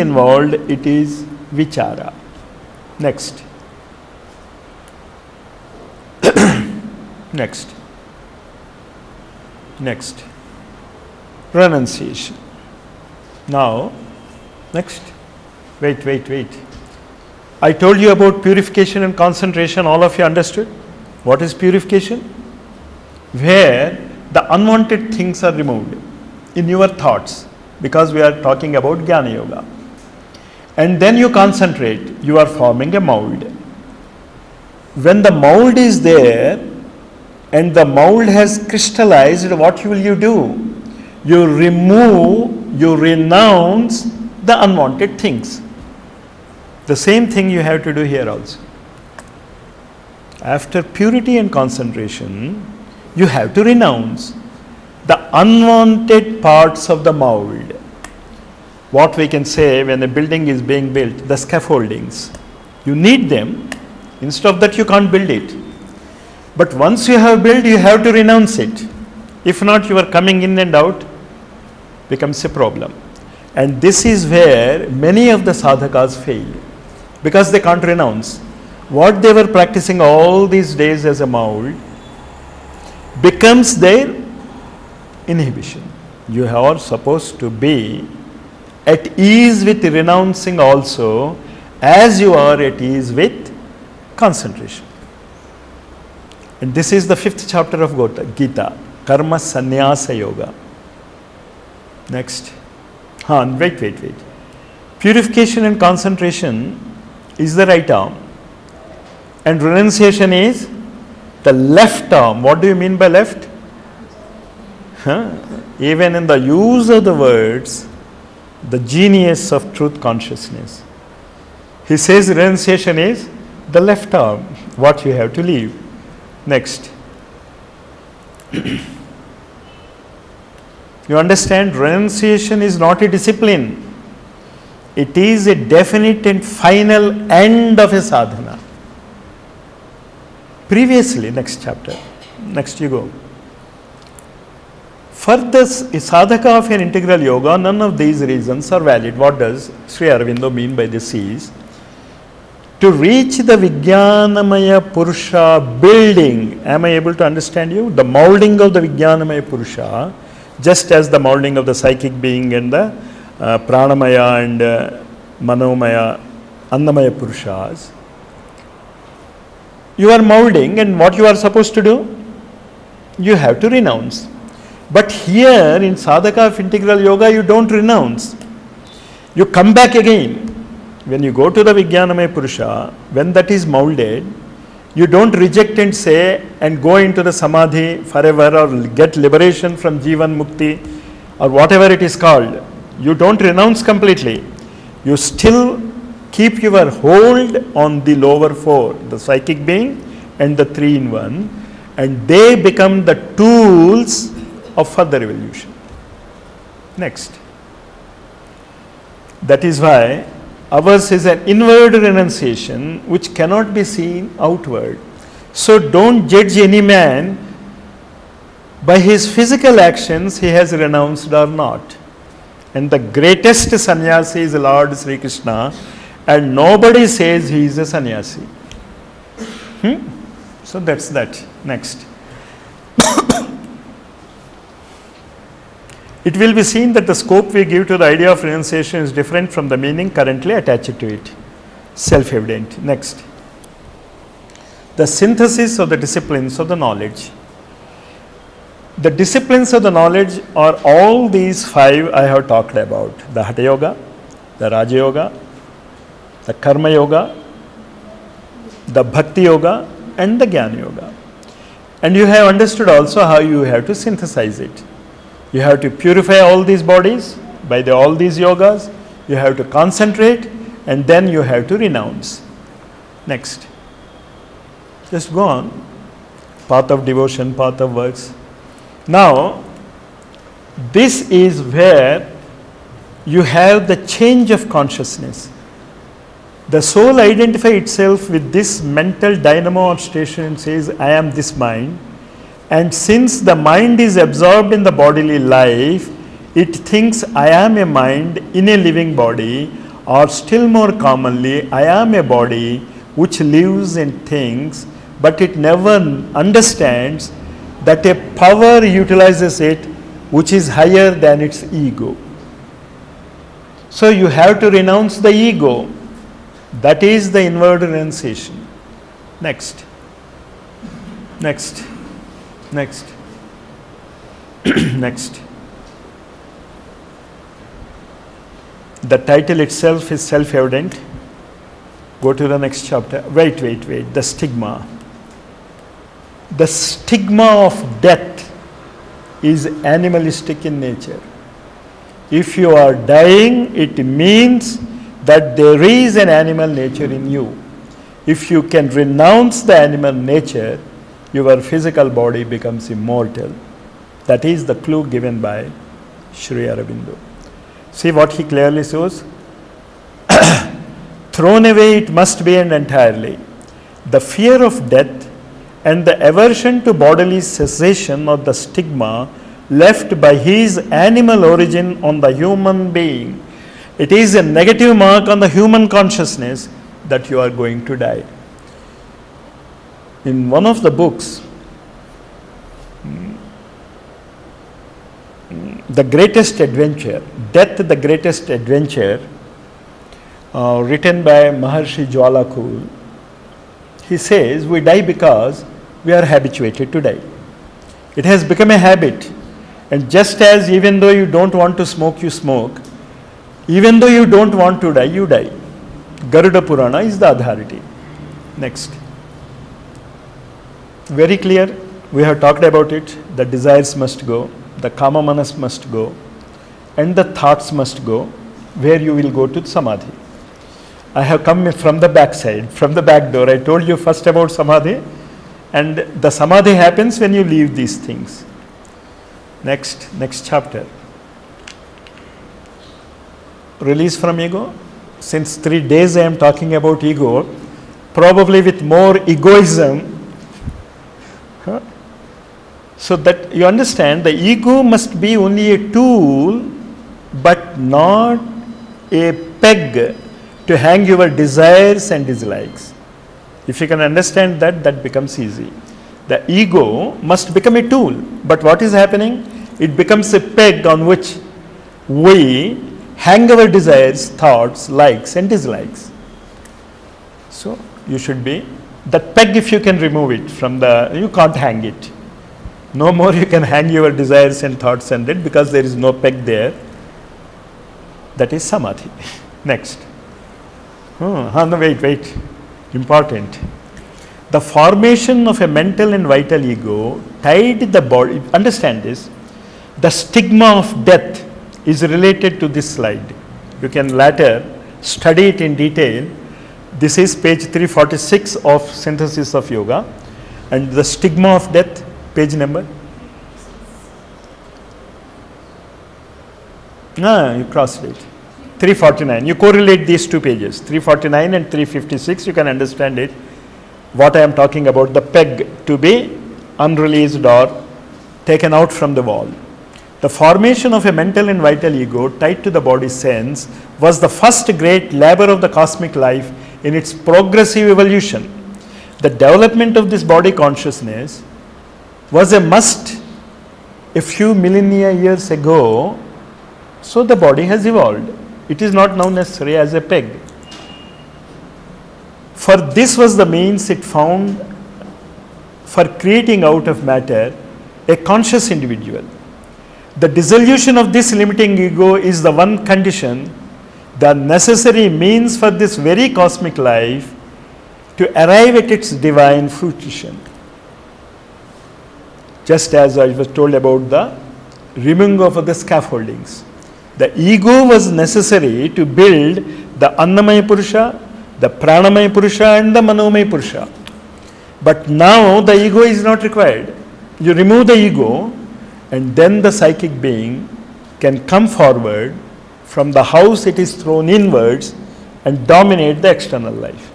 involved, it is vichara. Next. Next. Next. Renunciation. Now, next. Wait. I told you about purification and concentration. All of you understood? What is purification? Where the unwanted things are removed in your thoughts, because we are talking about Jnana Yoga. And then you concentrate, you are forming a mold. When the mold is there and the mold has crystallized, what will you do? You remove, you renounce the unwanted things. The same thing you have to do here also. After purity and concentration, you have to renounce the unwanted parts of the mold. What we can say when a building is being built, the scaffoldings. You need them. Instead of that, you can't build it. But once you have built, you have to renounce it. If not, you are coming in and out, becomes a problem. And this is where many of the sadhakas fail, because they can't renounce. What they were practicing all these days as a mold becomes their inhibition. You are supposed to be at ease with renouncing also, as you are at ease with concentration. And this is the 5th chapter of Gita, Karma Sannyasa Yoga. Next. Wait. Purification and concentration is the right arm, and renunciation is the left arm. What do you mean by left? Even in the use of the words, the genius of truth consciousness. He says renunciation is the left arm, what you have to leave. Next. You understand, renunciation is not a discipline. It is a definite and final end of a sadhana. Previously, next chapter. Next you go. For this sadhaka of an integral yoga, none of these reasons are valid. What does Sri Aurobindo mean by this is, to reach the Vijnanamaya Purusha building, am I able to understand you? The molding of the Vijnanamaya Purusha, just as the molding of the psychic being and the Pranamaya and Manomaya, Annamaya Purushas. You are molding, and what you are supposed to do? You have to renounce. But here in sadhaka of integral yoga, you don't renounce. You come back again. When you go to the Vijnanamaya Purusha, when that is molded, you don't reject and say and go into the samadhi forever or get liberation from Jivan Mukti or whatever it is called. You don't renounce completely. You still keep your hold on the lower four, the psychic being and the 3-in-1, and they become the tools of further evolution. Next. That is why ours is an inward renunciation which cannot be seen outward. So don't judge any man by his physical actions, he has renounced or not. And the greatest sannyasi is Lord Sri Krishna, and nobody says he is a sannyasi. So that's that. Next. It will be seen that the scope we give to the idea of renunciation is different from the meaning currently attached to it. Self-evident. Next. The synthesis of the disciplines of the knowledge. The disciplines of the knowledge are all these 5 I have talked about. The Hatha Yoga, the Raja Yoga, the Karma Yoga, the Bhakti Yoga, and the Jnana Yoga. And you have understood also how you have to synthesize it. You have to purify all these bodies by all these yogas. You have to concentrate, and then you have to renounce. Next. Just go on. Path of devotion, path of works. Now, this is where you have the change of consciousness. The soul identifies itself with this mental dynamo or station and says, I am this mind. And since the mind is absorbed in the bodily life, it thinks I am a mind in a living body, or still more commonly, I am a body which lives and thinks, but it never understands that a power utilizes it which is higher than its ego. So you have to renounce the ego. That is the inward renunciation. Next. Next. Next. Next. The title itself is self-evident. Go to the next chapter. Wait. The stigma. The stigma of death is animalistic in nature. If you are dying, it means that there is an animal nature in you. If you can renounce the animal nature, your physical body becomes immortal. That is the clue given by Sri Aurobindo. See what he clearly shows? Thrown away it must be, and entirely. The fear of death and the aversion to bodily cessation, or the stigma left by his animal origin on the human being. It is a negative mark on the human consciousness that you are going to die. In one of the books, The Greatest Adventure, Death the Greatest Adventure, written by Maharshi Jwalakul, he says we die because we are habituated to die. It has become a habit. And just as even though you don't want to smoke, you smoke, even though you don't want to die, you die. Garuda Purana is the authority. Next. Very clear, we have talked about it. The desires must go, the kama manas must go, and the thoughts must go, where you will go to samadhi. I have come from the back side, from the back door. I told you first about samadhi, and the samadhi happens when you leave these things. Next chapter. Release from ego. Since 3 days I am talking about ego, probably with more egoism. So that you understand, the ego must be only a tool, but not a peg to hang your desires and dislikes. If you can understand that, that becomes easy. The ego must become a tool, but what is happening? It becomes a peg on which we hang our desires, thoughts, likes and dislikes. So you should be, that peg, if you can remove it from the, you can't hang it. No more you can hang your desires and thoughts and it, because there is no peg there. That is samadhi. Next. No, wait. Important. The formation of a mental and vital ego tied the body. Understand this. The stigma of death is related to this slide. You can later study it in detail. This is page 346 of Synthesis of Yoga. And the stigma of death, page number? You crossed it. 349. You correlate these two pages, 349 and 356. You can understand it. What I am talking about, the peg to be unreleased or taken out from the wall. The formation of a mental and vital ego tied to the body sense was the first great labor of the cosmic life in its progressive evolution. The development of this body consciousness was a must a few millennia years ago, so the body has evolved. It is not now necessary as a peg. For this was the means it found for creating out of matter a conscious individual. The dissolution of this limiting ego is the one condition, the necessary means for this very cosmic life to arrive at its divine fruition. Just as I was told about the removing of the scaffoldings. The ego was necessary to build the Annamaya Purusha, the Pranamaya Purusha and the Manomaya Purusha. But now the ego is not required. You remove the ego and then the psychic being can come forward from the house it is thrown inwards and dominate the external life.